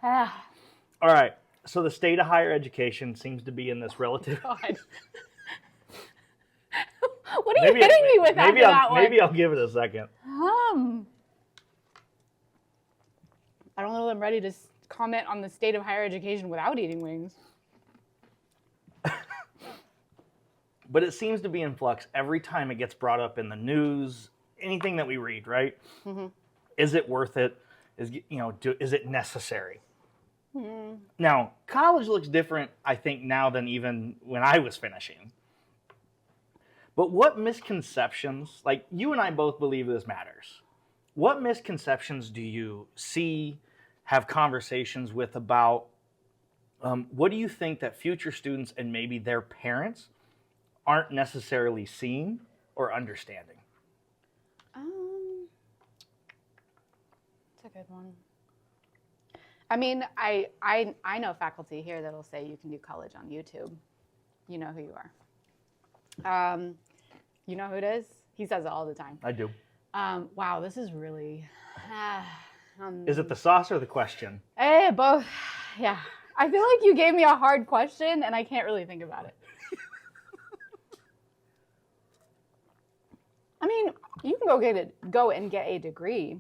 All Ah. right. So the state of higher education seems to be in this relative. God. What are you hitting me with after that one? Maybe I'll give it a second. I don't know that I'm ready to comment on the state of higher education without eating wings. But it seems to be in flux every time it gets brought up in the news, anything that we read, right? Mm-hmm. Is it worth it? Is it necessary? Mm-hmm. Now, college looks different, I think, now than even when I was finishing. But what misconceptions, like you and I both believe this matters, what misconceptions do you see, have conversations with about, what do you think that future students and maybe their parents aren't necessarily seeing or understanding? That's a good one. I mean, I know faculty here that'll say you can do college on YouTube. You know who you are. You know who it is? He says it all the time. I do. Wow, this is really... Is it the sauce or the question? Both. Yeah. I feel like you gave me a hard question, and I can't really think about it. I mean, you can go and get a degree.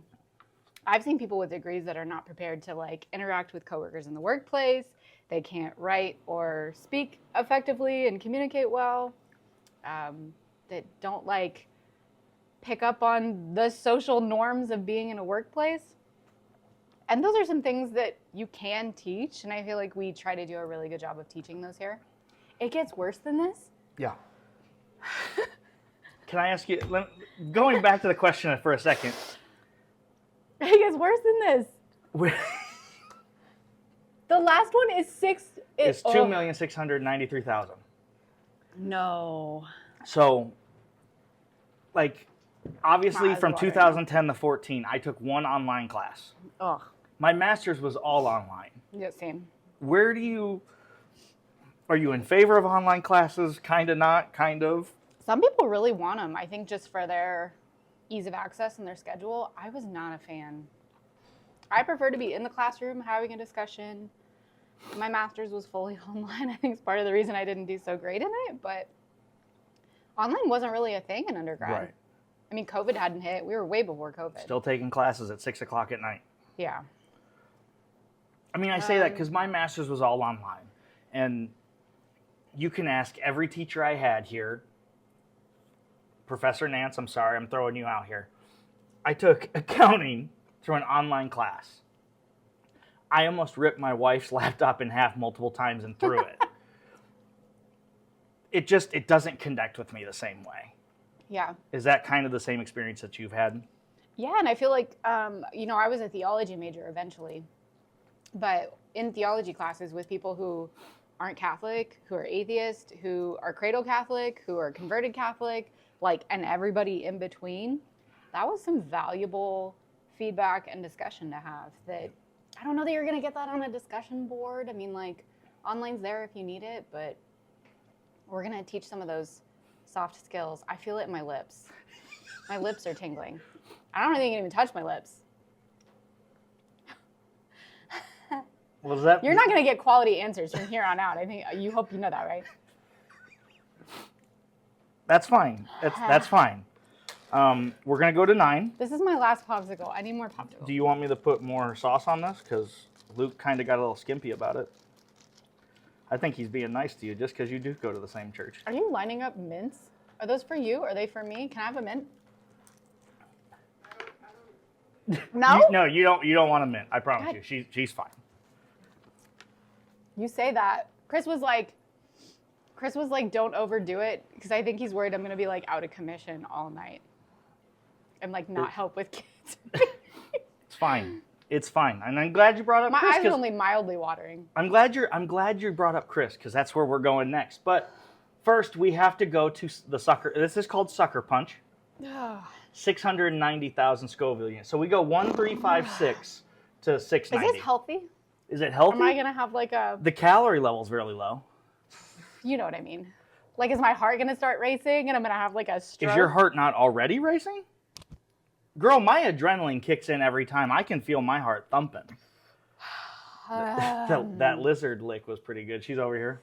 I've seen people with degrees that are not prepared to like interact with coworkers in the workplace. They can't write or speak effectively and communicate well. That don't like pick up on the social norms of being in a workplace. And those are some things that you can teach, and I feel like we try to do a really good job of teaching those here. It gets worse than this. Yeah. Can I ask you, going back to the question for a second, worse than this. The last one is It's 2,693,000. No. So, like, obviously Eyes from watering. 2010 to 14, I took one online class. Ugh. My master's was all online. Yeah, same. Are you in favor of online classes? Kind of not, kind of? Some people really want them. I think just for their ease of access and their schedule. I was not a fan. I prefer to be in the classroom having a discussion. My master's was fully online. I think it's part of the reason I didn't do so great in it, but online wasn't really a thing in undergrad. Right. I mean, COVID hadn't hit. We were way before COVID. Still taking classes at 6 o'clock at night. Yeah. I mean, I say that because my master's was all online. And you can ask every teacher I had here. Professor Nance, I'm sorry, I'm throwing you out here. I took accounting through an online class. I almost ripped my wife's laptop in half multiple times and threw it. It doesn't connect with me the same way. Yeah. Is that kind of the same experience that you've had? Yeah, and I feel like, I was a theology major eventually. But in theology classes with people who aren't Catholic, who are atheist, who are cradle Catholic, who are converted Catholic, and everybody in between, that was some valuable feedback and discussion to have that I don't know that you're going to get that on a discussion board. I mean, online's there if you need it, but we're going to teach some of those soft skills. I feel it in my lips. My lips are tingling. I don't think you can even touch my lips. Was that? You're not going to get quality answers from here on out. I think you hope you know that, right? That's fine. That's fine. We're going to go to 9. This is my last popsicle. I need more popsicle. Do you want me to put more sauce on this? Because Luke kind of got a little skimpy about it. I think he's being nice to you just because you do go to the same church. Are you lining up mints? Are those for you? Are they for me? Can I have a mint? No? You don't want a mint. I promise you. She's fine. You say that. Chris was like, don't overdo it, because I think he's worried I'm going to be out of commission all night and not help with kids. It's fine. It's fine. And I'm glad you brought up My Chris. eyes are only mildly watering. I'm glad you brought up Chris, because that's where we're going next. But first, we have to go to the sucker. This is called Sucker Punch. 690,000 Scoville units. So we go 1, 3, 5, 6 to 690. Is this healthy? Is it healthy? Am I going to have The calorie level is really low. You know what I mean. Is my heart going to start racing and I'm going to have a stroke? Is your heart not already racing? Girl, my adrenaline kicks in every time. I can feel my heart thumping. That lizard lick was pretty good. She's over here.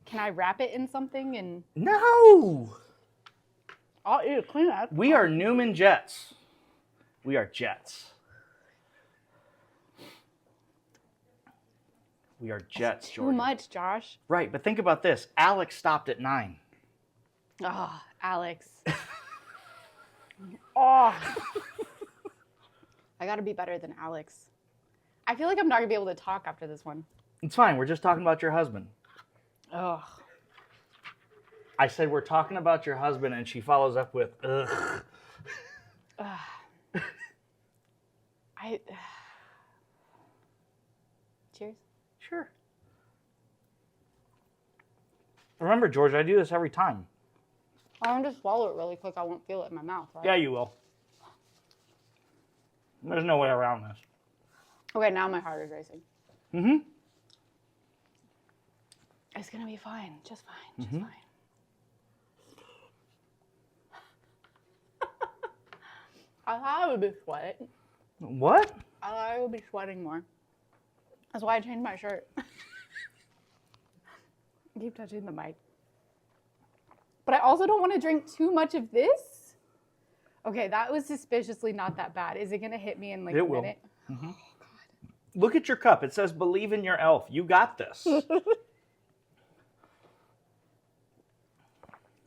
Can I wrap it in something and... No! I'll eat it clean up. We are Newman Jets. We are Jets. We are Jets, Too Georgia. much, Josh. Right, but think about this. Alex stopped at 9. Oh, Alex. Oh. I got to be better than Alex. I feel like I'm not going to be able to talk after this one. It's fine. We're just talking about your husband. Oh. I said we're talking about your husband, and she follows up with, ugh. Cheers. Sure. Remember, George, I do this every time. I'm going to swallow it really quick. I won't feel it in my mouth, right? Yeah, you will. There's no way around this. Okay, now my heart is racing. Mm-hmm. It's going to be fine. Just fine. Just fine. I thought I would be sweating. What? I thought I would be sweating more. That's why I changed my shirt. Keep touching the mic. But I also don't want to drink too much of this. Okay, that was suspiciously not that bad. Is it going to hit me in a minute? Mm-hmm. Oh, God. Look at your cup. It says, believe in your elf. You got this. It's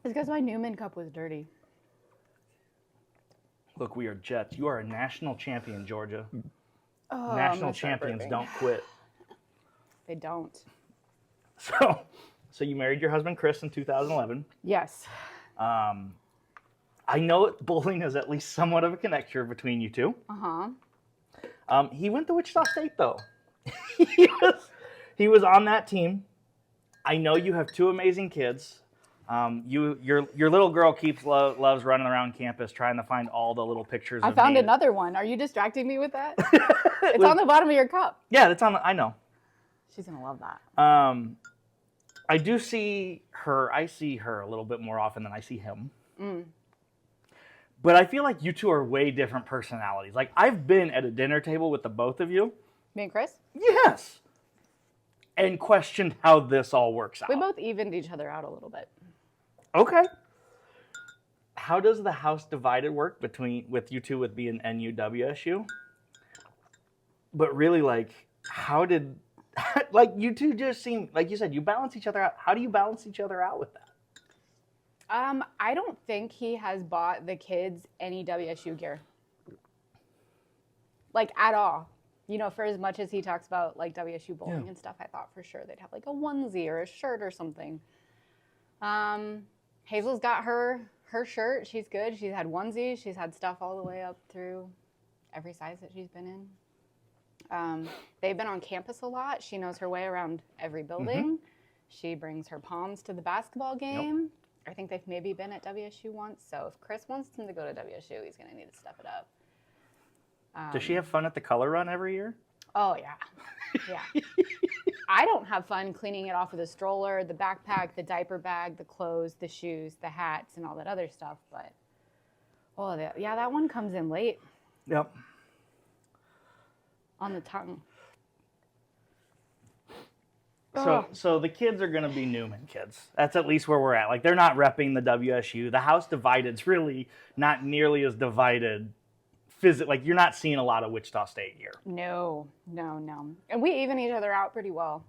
because my Newman cup was dirty. Look, we are Jets. You are a national champion, Georgia. Oh, National champions don't quit. They don't. So you married your husband, Chris, in 2011. Yes. I know bowling is at least somewhat of a connection between you two. He went to Wichita State, though. he was on that team. I know you have two amazing kids. Your little girl loves running around campus trying to find all the little pictures. I found another one. Are you distracting me with that? It's on the bottom of your cup. Yeah, that's on. I know. She's gonna love that. I do see her. I see her a little bit more often than I see him. But I feel like you two are way different personalities. Like, I've been at a dinner table with the both of you. Me and Chris? Yes. And questioned how this all works out. We both evened each other out a little bit. Okay. How does the house divided work with you two with being NU WSU? But really, like, how did, like, you two just seem, like you said, you balance each other out. How do you balance each other out with that? I don't think he has bought the kids any WSU gear. Like, at all. You know, for as much as he talks about, like, WSU bowling and stuff, I thought for sure they'd have, like, a onesie or a shirt or something. Hazel's got her shirt. She's good. She's had onesies. She's had stuff all the way up through every size that she's been in. They've been on campus a lot. She knows her way around every building. She brings her palms to the basketball game. Yep. I think they've maybe been at WSU once. So if Chris wants him to go to WSU, he's going to need to step it up. Does she have fun at the color run every year? Oh, yeah. Yeah. I don't have fun cleaning it off with a stroller, the backpack, the diaper bag, the clothes, the shoes, the hats, and all that other stuff. But, that one comes in late. Yep. On the tongue. So the kids are going to be Newman kids. That's at least where we're at. Like, they're not repping the WSU. The house divided's really not nearly as divided. Like, you're not seeing a lot of Wichita State here. No. And we even each other out pretty well.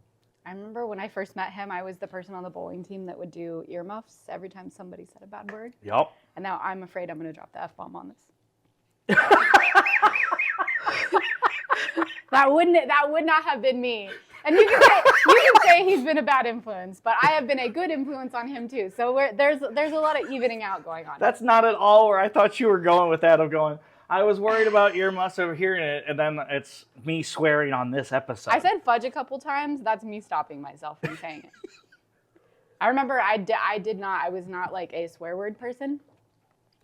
I remember when I first met him, I was the person on the bowling team that would do earmuffs every time somebody said a bad word. Yep. And now I'm afraid I'm going to drop the F-bomb on this. That would not have been me. And you can say he's been a bad influence, but I have been a good influence on him too. So there's a lot of evening out going on. That's not at all where I thought you were going with that. I was worried about earmuffs over here, and then it's me swearing on this episode. I said fudge a couple times. That's me stopping myself from saying it. I remember I was not like a swear word person.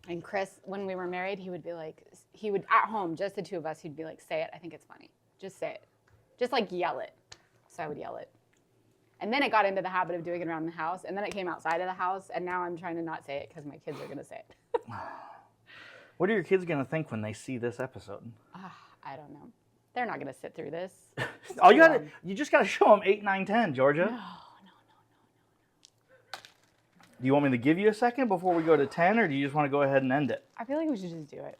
And Chris, when we were married, he would at home, just the two of us, he'd be like, say it. I think it's funny. Just say it. Just like yell it. So I would yell it. And then it got into the habit of doing it around the house. And then it came outside of the house. And now I'm trying to not say it because my kids are going to say it. What are your kids going to think when they see this episode? I don't know. They're not going to sit through this. You just got to show them 8, 9, 10, Georgia. No. Do you want me to give you a second before we go to 10, or do you just want to go ahead and end it? I feel like we should just do it.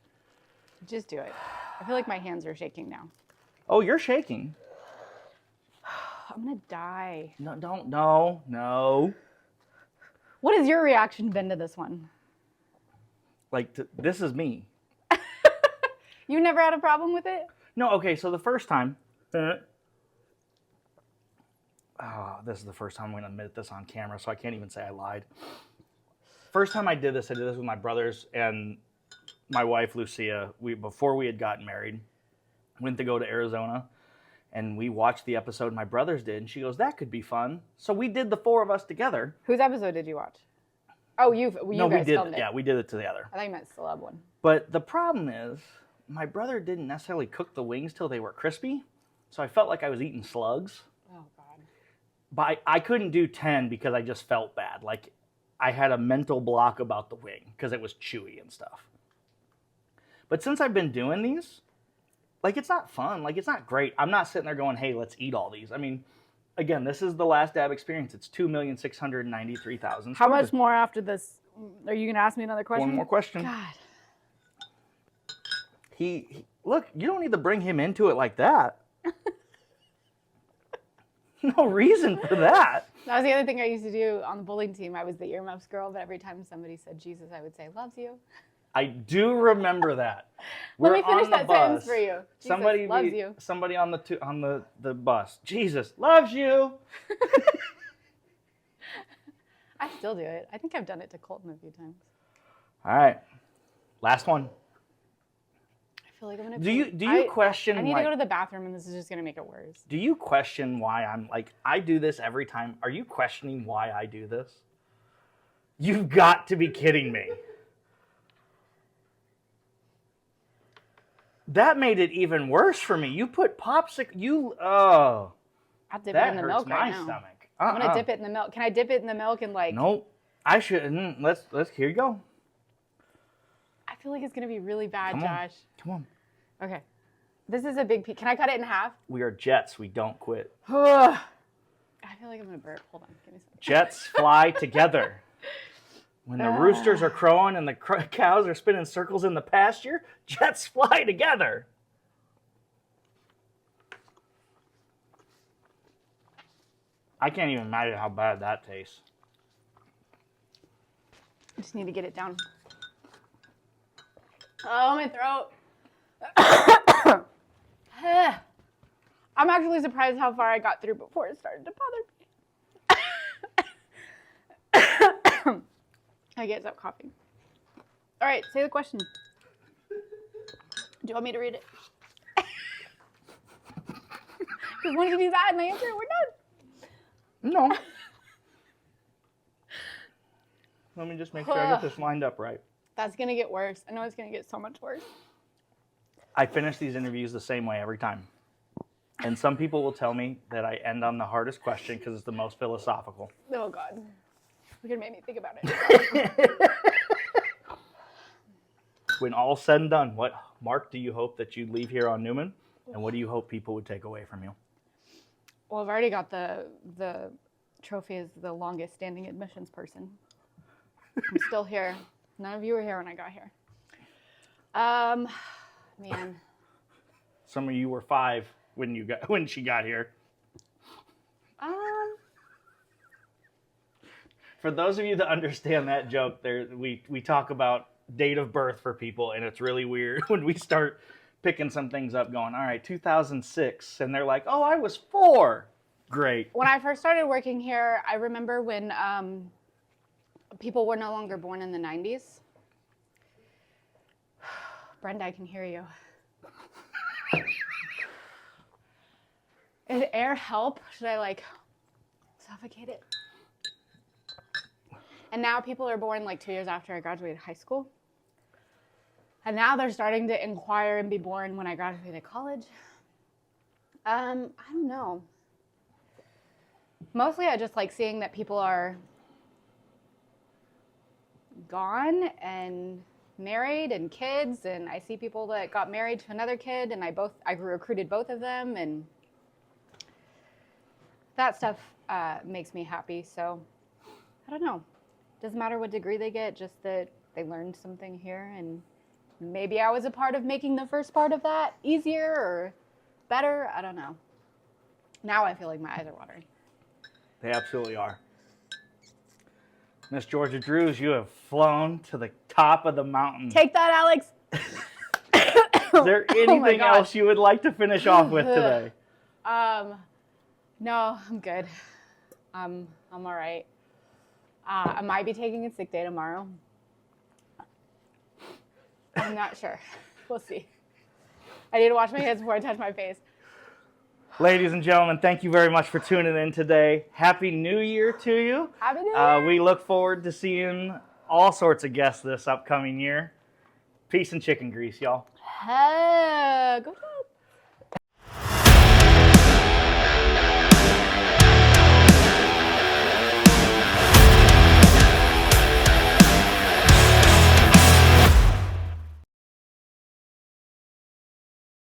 Just do it. I feel like my hands are shaking now. Oh, you're shaking. I'm going to die. No. What has your reaction been to this one? Like, this is me. You never had a problem with it? No, okay, so the first time... this is the first time I'm going to admit this on camera, so I can't even say I lied. First time I did this with my brothers and my wife, Lucia. Before we had gotten married, went to go to Arizona, and we watched the episode my brothers did, and she goes, that could be fun. So we did the four of us together. Whose episode did you watch? Oh, you guys filmed it. Yeah, we did it together. I thought you meant celeb one. But the problem is, my brother didn't necessarily cook the wings till they were crispy, so I felt like I was eating slugs. Oh, God. But I couldn't do 10 because I just felt bad. Like, I had a mental block about the wing because it was chewy and stuff. But since I've been doing these, like, it's not fun. Like, it's not great. I'm not sitting there going, hey, let's eat all these. I mean, again, this is the last dab experience. It's 2,693,000. How much more after this? Are you going to ask me another question? One more question. God. Look, you don't need to bring him into it like that. No reason for that. That was the other thing I used to do on the bowling team. I was the earmuffs girl, but every time somebody said Jesus, I would say, loves you. I do remember that. Let me finish that sentence for you. Jesus loves you. Somebody on the bus. Jesus loves you. I still do it. I think I've done it to Colton a few times. All right. Last one. I feel like I'm gonna. Do you question? I need like, to go to the bathroom, and this is just gonna make it worse. Do you question why I'm like I do this every time? Are you questioning why I do this? You've got to be kidding me. That made it even worse for me. You put popsicle. I'll dip it in the hurts milk my right now. stomach. I'm gonna dip it in the milk. Can I dip it in the milk and like? Nope. I shouldn't. Let's. Here you go. I feel like it's gonna be really bad, Come on. Josh. Come on. Okay. This is a big piece. Can I cut it in half? We are Jets. We don't quit. I feel like I'm gonna burp. Hold on. Give me some. Jets fly together. When the roosters are crowing and the cows are spinning circles in the pasture, Jets fly together. I can't even imagine how bad that tastes. I just need to get it down. Oh, my throat. I'm actually surprised how far I got through before it started to bother me. I can't stop coughing. All right, say the question. Do you want me to read it? Because once you do that and I answer it, we're done. No. Let me just make sure I get this lined up right. That's going to get worse. I know it's going to get so much worse. I finish these interviews the same way every time. And some people will tell me that I end on the hardest question because it's the most philosophical. Oh, God. You're going to make me think about it. When all's said and done, what mark do you hope that you leave here on Newman? And what do you hope people would take away from you? Well, I've already got the trophy as the longest standing admissions person. I'm still here. None of you were here when I got here. Man. Some of you were 5 when she got here. For those of you that understand that joke, we talk about date of birth for people, and it's really weird when we start picking some things up going, all right, 2006, and they're like, oh, I was 4. Great. When I first started working here, I remember when people were no longer born in the 90s. Brenda, I can hear you. Is air help? Should I suffocate it? And now people are born 2 years after I graduated high school. And now they're starting to inquire and be born when I graduated college. I don't know. Mostly I just like seeing that people are gone and married and kids, and I see people that got married to another kid, and I recruited both of them, and that stuff makes me happy. So I don't know. Doesn't matter what degree they get, just that they learned something here, and maybe I was a part of making the first part of that easier or better. I don't know. Now I feel like my eyes are watering. They absolutely are. Miss Georgia Drews, you have flown to the top of the mountain. Take that, Alex. Is there anything else you would like to finish off with today? No, I'm good. I'm all right. I might be taking a sick day tomorrow. I'm not sure. We'll see. I need to wash my hands before I touch my face. Ladies and gentlemen, thank you very much for tuning in today. Happy New Year to you. Happy New Year. We look forward to seeing all sorts of guests this upcoming year. Peace and chicken grease, y'all. Go